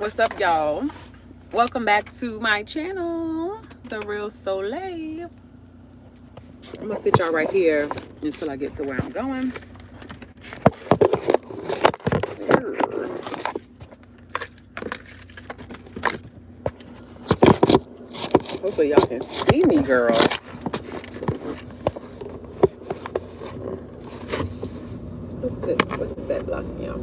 What's up, y'all? Welcome back to my channel, The Real Soleil. I'm gonna sit y'all right here until I get to where I'm going. Hopefully y'all can see me, girl. What's this? What is that blocking y'all?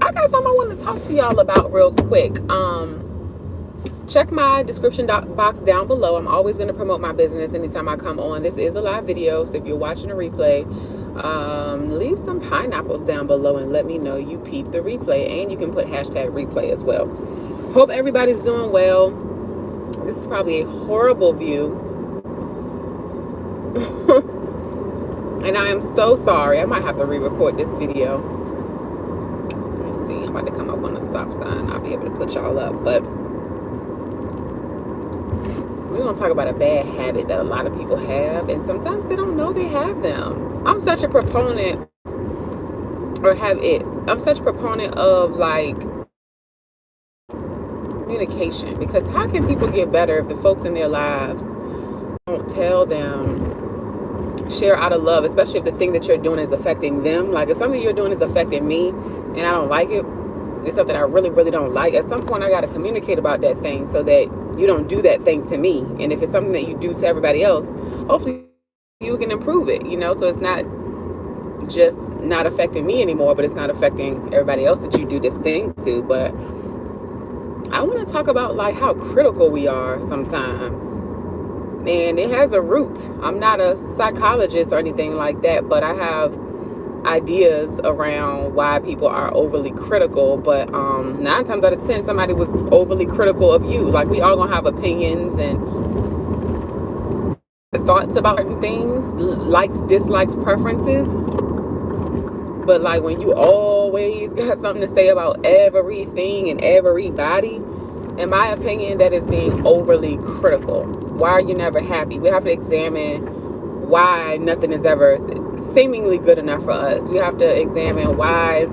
I got something I want to talk to y'all about real quick. Check my description box down below. I'm always going to promote my business anytime I come on. This is a live video, so if you're watching a replay, leave some pineapples down below and let me know you peeped the replay, and you can put hashtag replay as well. Hope everybody's doing well. This is probably a horrible view. And I am so sorry. I might have to re-record this video. Let me see. I'm about to come up on a stop sign. I'll be able to put y'all up. But we're going to talk about a bad habit that a lot of people have. And sometimes they don't know they have them. I'm such a proponent, I'm such a proponent of like communication. Because how can people get better if the folks in their lives don't tell them, share out of love, especially if the thing that you're doing is affecting them? Like if something you're doing is affecting me and I don't like it, it's something I really, really don't like, at some point I got to communicate about that thing so that you don't do that thing to me. And if it's something that you do to everybody else, hopefully you can improve it, you know, so it's not just not affecting me anymore, but it's not affecting everybody else that you do this thing to. But I want to talk about like how critical we are sometimes. And it has a root. I'm not a psychologist or anything like that, but I have ideas around why people are overly critical. But 9 times out of 10, somebody was overly critical of you. Like we all gonna have opinions and thoughts about certain things, likes, dislikes, preferences. But like when you always got something to say about everything and everybody, in my opinion, that is being overly critical. Why are you never happy? We have to examine why nothing is ever seemingly good enough for us. We have to examine why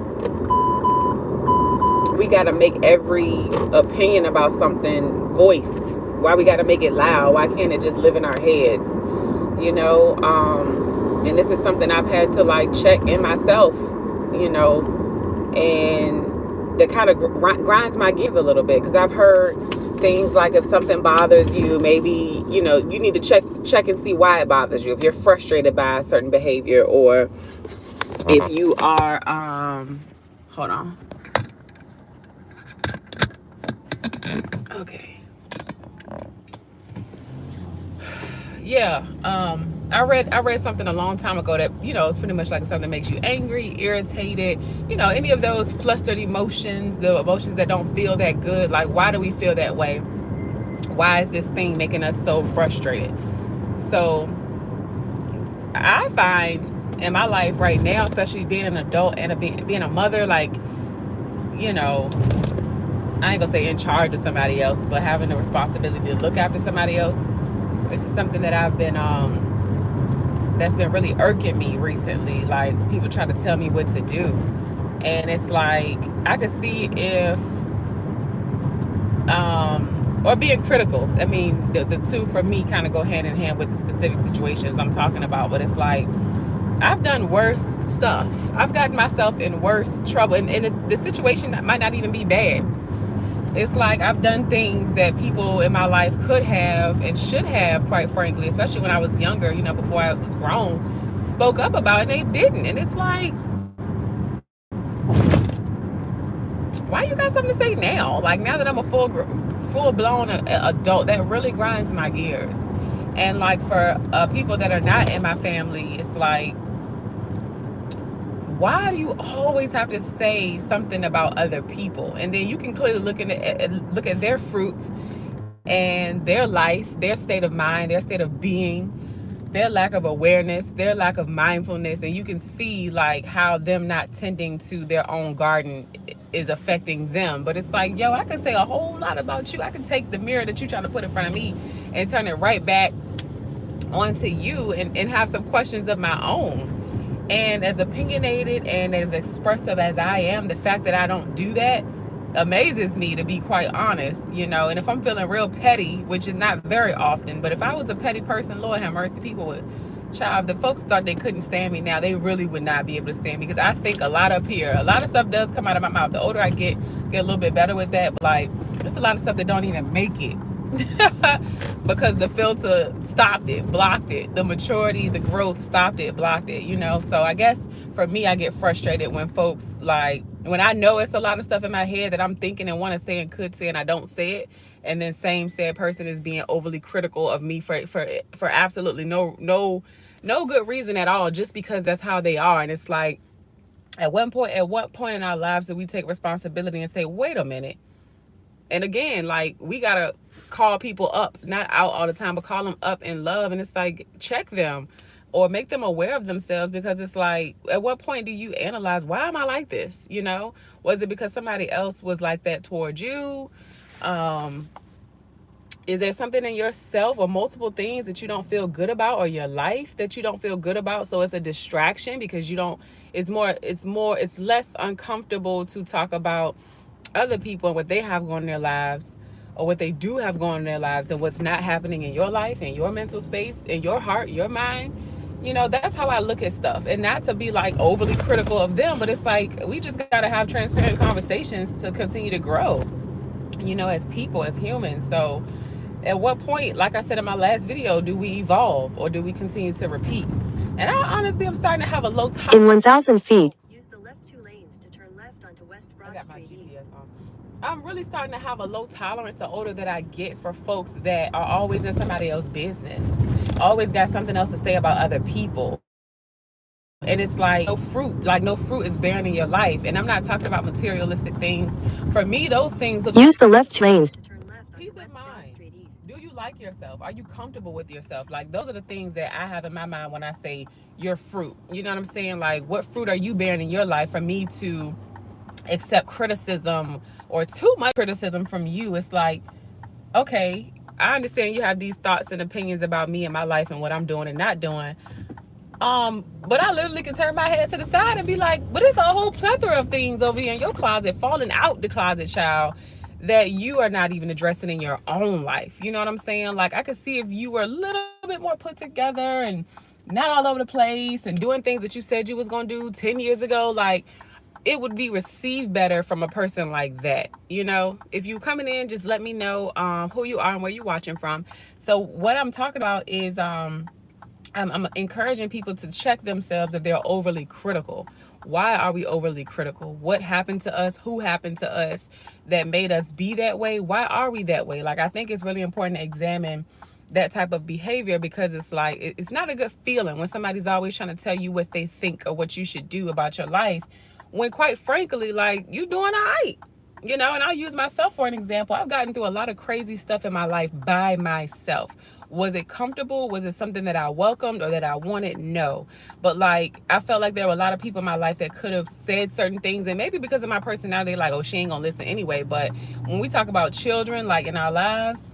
we got to make every opinion about something voiced. Why we got to make it loud. Why can't it just live in our heads? You know, and this is something I've had to like check in myself, you know, and that kind of grinds my gears a little bit, because I've heard things like if something bothers you, maybe, you know, you need to check and see why it bothers you. If you're frustrated by a certain behavior, or if you are, hold on. Okay. Yeah. I read something a long time ago that, you know, it's pretty much like if something makes you angry, irritated, you know, any of those flustered emotions, the emotions that don't feel that good. Like, why do we feel that way? Why is this thing making us so frustrated? So I find in my life right now, especially being an adult and being a mother, like, you know, I ain't gonna say in charge of somebody else, but having the responsibility to look after somebody else, this is something that I've been that's been really irking me recently. Like people try to tell me what to do, and it's like I could see if or being critical. I mean, the two for me kind of go hand in hand with the specific situations I'm talking about. But it's like I've done worse stuff. I've gotten myself in worse trouble, and the situation that might not even be bad. It's like I've done things that people in my life could have and should have, quite frankly, especially when I was younger, you know, before I was grown, spoke up about it, and they didn't. And it's like, why you got something to say now? Like now that I'm a full-blown adult, that really grinds my gears. And like for people that are not in my family, it's like, why do you always have to say something about other people? And then you can clearly look at their fruit and their life, their state of mind, their state of being, their lack of awareness, their lack of mindfulness, and you can see like how them not tending to their own garden is affecting them. But it's like, yo, I could say a whole lot about you. I could take the mirror that you're trying to put in front of me and turn it right back onto you and have some questions of my own. And as opinionated and as expressive as I am, the fact that I don't do that amazes me, to be quite honest, And if I'm feeling real petty, which is not very often, but if I was a petty person, Lord have mercy, people would, child, the folks thought they couldn't stand me now, they really would not be able to stand me, because I think a lot up here, a lot of stuff does come out of my mouth. The older I get a little bit better with that, but like, there's a lot of stuff that don't even make it. Because the filter stopped it, blocked it. The maturity, the growth stopped it, blocked it, So I guess for me, I get frustrated when folks, like, when I know it's a lot of stuff in my head that I'm thinking and want to say and could say and I don't say it, and then same said person is being overly critical of me for absolutely no good reason at all, just because that's how they are. And it's like, at what point in our lives do we take responsibility and say, wait a minute? And again, like, we gotta call people up, not out all the time, but call them up in love. And it's like, check them or make them aware of themselves, because it's like, at what point do you analyze, why am I like this? Was it because somebody else was like that towards you? Is there something in yourself or multiple things that you don't feel good about, or your life that you don't feel good about? So it's a distraction, because it's less uncomfortable to talk about other people and what they have going in their lives, or what they do have going in their lives, and what's not happening in your life, in your mental space, in your heart, your mind. That's how I look at stuff. And not to be like overly critical of them, but it's like, we just got to have transparent conversations to continue to grow, as people, as humans. So at what point, like I said in my last video, do we evolve, or do we continue to repeat? And I'm starting to have a low tolerance. In 1,000 feet. Use the left 2 lanes to turn left onto West Broad I got my Street GPS East. on. I'm really starting to have a low tolerance the older that I get for folks that are always in somebody else's business, always got something else to say about other people. And it's like, no fruit is bearing in your life. And I'm not talking about materialistic things. For me, those things look. Use the left 2 lanes. Peace of mind. Do you like yourself? Are you comfortable with yourself? Like, those are the things that I have in my mind when I say your fruit. You know what I'm saying? Like, what fruit are you bearing in your life for me to accept criticism or too much criticism from you? It's like, okay, I understand you have these thoughts and opinions about me and my life and what I'm doing and not doing. But I literally can turn my head to the side and be like, but it's a whole plethora of things over here in your closet, falling out the closet, child, that you are not even addressing in your own life. You know what I'm saying? Like, I could see if you were a little bit more put together and not all over the place and doing things that you said you was going to do 10 years ago, like, it would be received better from a person like that. If you coming in, just let me know who you are and where you're watching from. So what I'm talking about is I'm encouraging people to check themselves if they're overly critical. Why are we overly critical? What happened to us? Who happened to us that made us be that way? Why are we that way? Like, I think it's really important to examine that type of behavior, because it's like, it's not a good feeling when somebody's always trying to tell you what they think or what you should do about your life, when quite frankly, like, you doing all right. And I'll use myself for an example. I've gotten through a lot of crazy stuff in my life by myself. Was it comfortable? Was it something that I welcomed or that I wanted? No. But like, I felt like there were a lot of people in my life that could have said certain things, and maybe because of my personality, like, oh, she ain't gonna listen anyway. But when we talk about children, like, in our lives,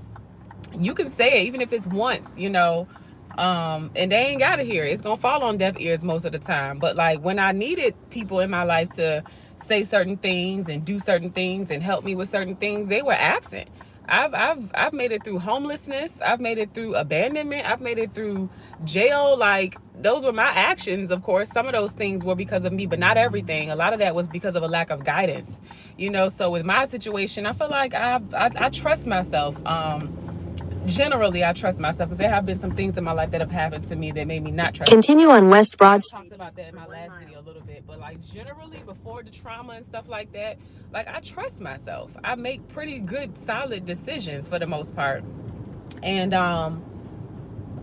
you can say it, even if it's once, and they ain't gotta hear it. It's gonna fall on deaf ears most of the time. But like, when I needed people in my life to say certain things and do certain things and help me with certain things, they were absent. I've made it through homelessness. I've made it through abandonment. I've made it through jail. Like, those were my actions. Of course, some of those things were because of me, but not everything. A lot of that was because of a lack of guidance. So with my situation, I feel like I trust myself. Generally, I trust myself, because there have been some things in my life that have happened to me that made me not trust. Continue on West Broad Street. I talked about that in my last video a little bit, but like, generally, before the trauma and stuff like that, like, I trust myself. I make pretty good, solid decisions for the most part, and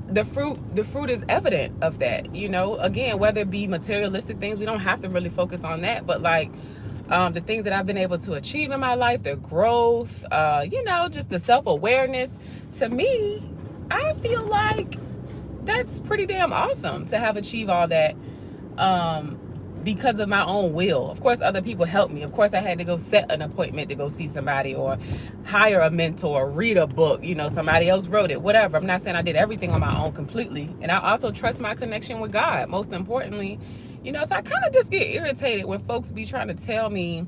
the fruit is evident of that. Again, whether it be materialistic things, we don't have to really focus on that, but like, the things that I've been able to achieve in my life, the growth, just the self-awareness. To me, I feel like that's pretty damn awesome to have achieved all that because of my own will. Of course, other people helped me. Of course, I had to go set an appointment to go see somebody, or hire a mentor, or read a book. Somebody else wrote it, whatever. I'm not saying I did everything on my own completely. And I also trust my connection with God. Most importantly, So I kind of just get irritated when folks be trying to tell me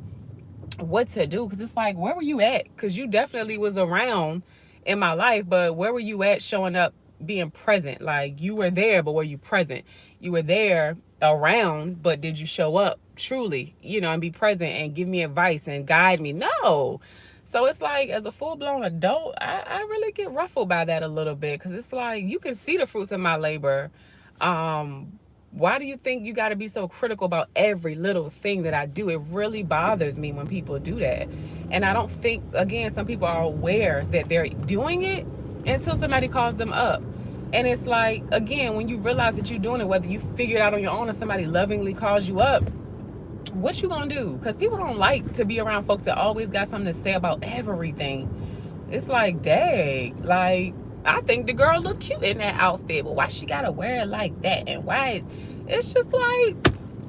what to do, because it's like, where were you at? Because you definitely was around in my life, but where were you at showing up, being present? Like, you were there, but were you present? You were there around, but did you show up truly, and be present and give me advice and guide me? No. So it's like, as a full-blown adult, I really get ruffled by that a little bit, because it's like, you can see the fruits of my labor. Why do you think you got to be so critical about every little thing that I do? It really bothers me when people do that. And I don't think, again, some people are aware that they're doing it until somebody calls them up. And it's like, again, when you realize that you're doing it, whether you figure it out on your own or somebody lovingly calls you up, what you gonna do? Because people don't like to be around folks that always got something to say about everything. It's like, dang, like, I think the girl looked cute in that outfit, but why she gotta wear it like that? And why? It's just like,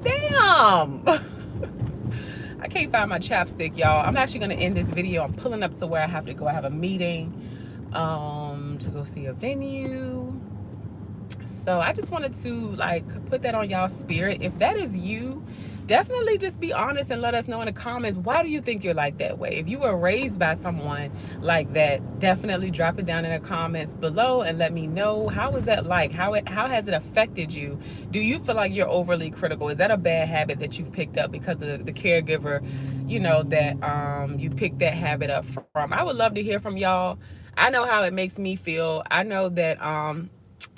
damn. I can't find my chapstick, y'all. I'm actually gonna end this video. I'm pulling up to where I have to go. I have a meeting to go see a venue. So I just wanted to put that on y'all spirit. If that is you, definitely just be honest and let us know in the comments, why do you think you're like that way? If you were raised by someone like that, definitely drop it down in the comments below and let me know, how was that like? How has it affected you? Do you feel like you're overly critical? Is that a bad habit that you've picked up because of the caregiver, that you picked that habit up from? I would love to hear from y'all. I know how it makes me feel. I know that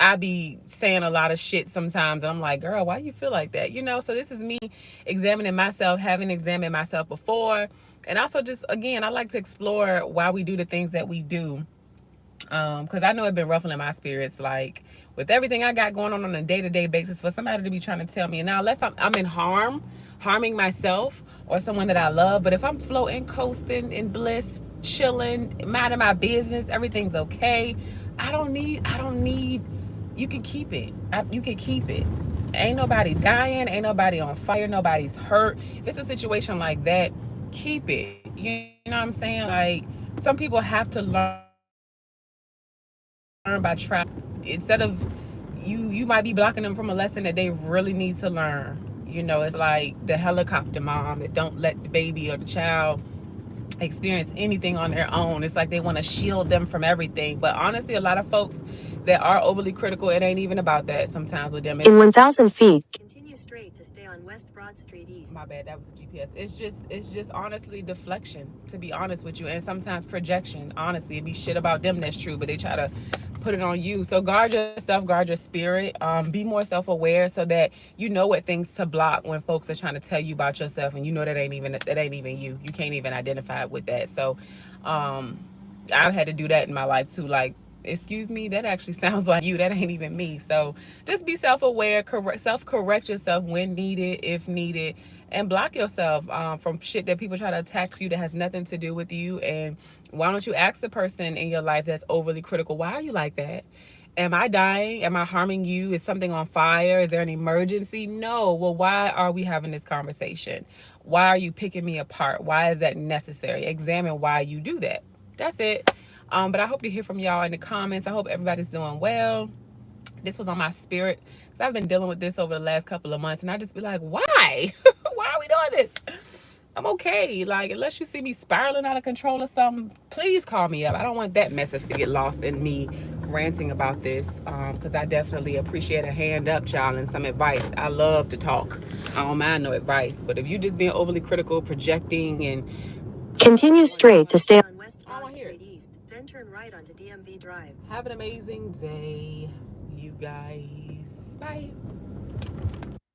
I be saying a lot of shit sometimes, and I'm like, girl, why you feel like that? So this is me examining myself, having examined myself before. And also, just, again, I like to explore why we do the things that we do. Because I know it's been ruffling my spirits, like, with everything I got going on a day-to-day basis, for somebody to be trying to tell me. And now, unless I'm in harming myself or someone that I love, but if I'm floating, coasting in bliss, chilling, minding my business, everything's okay, I don't need, you can keep it. You can keep it. Ain't nobody dying, ain't nobody on fire, nobody's hurt. If it's a situation like that, keep it. You know what I'm saying? Like, some people have to learn by trial. Instead of, you might be blocking them from a lesson that they really need to learn. It's like the helicopter mom that don't let the baby or the child experience anything on their own. It's like they want to shield them from everything. But honestly, a lot of folks that are overly critical, it ain't even about that sometimes with them. In 1,000 feet. Continue straight to stay on West Broad Street East. My bad, that was the GPS. It's just honestly deflection, to be honest with you, and sometimes projection. Honestly, it be shit about them that's true, but they try to put it on you. So guard yourself, guard your spirit. Be more self-aware so that you know what things to block when folks are trying to tell you about yourself, and that ain't even you. You can't even identify with that. So I've had to do that in my life too. Like, excuse me, that actually sounds like you. That ain't even me. So just be self-aware, self-correct yourself when needed, if needed, and block yourself from shit that people try to attach you that has nothing to do with you. And why don't you ask the person in your life that's overly critical, why are you like that? Am I dying? Am I harming you? Is something on fire? Is there an emergency? No. Well, why are we having this conversation? Why are you picking me apart? Why is that necessary? Examine why you do that. That's it. But I hope to hear from y'all in the comments. I hope everybody's doing well. This was on my spirit because I've been dealing with this over the last couple of months, and I just be like, why? Why are we doing this? I'm okay. Like, unless you see me spiraling out of control or something, please call me up. I don't want that message to get lost in me ranting about this, because I definitely appreciate a hand up, child, and some advice. I love to talk. I don't mind no advice. But if you just being overly critical, projecting, and Continue straight to stay on West I don't Broad want to hear it. Street East, then turn right onto DMV Drive. Have an amazing day, you guys. Bye.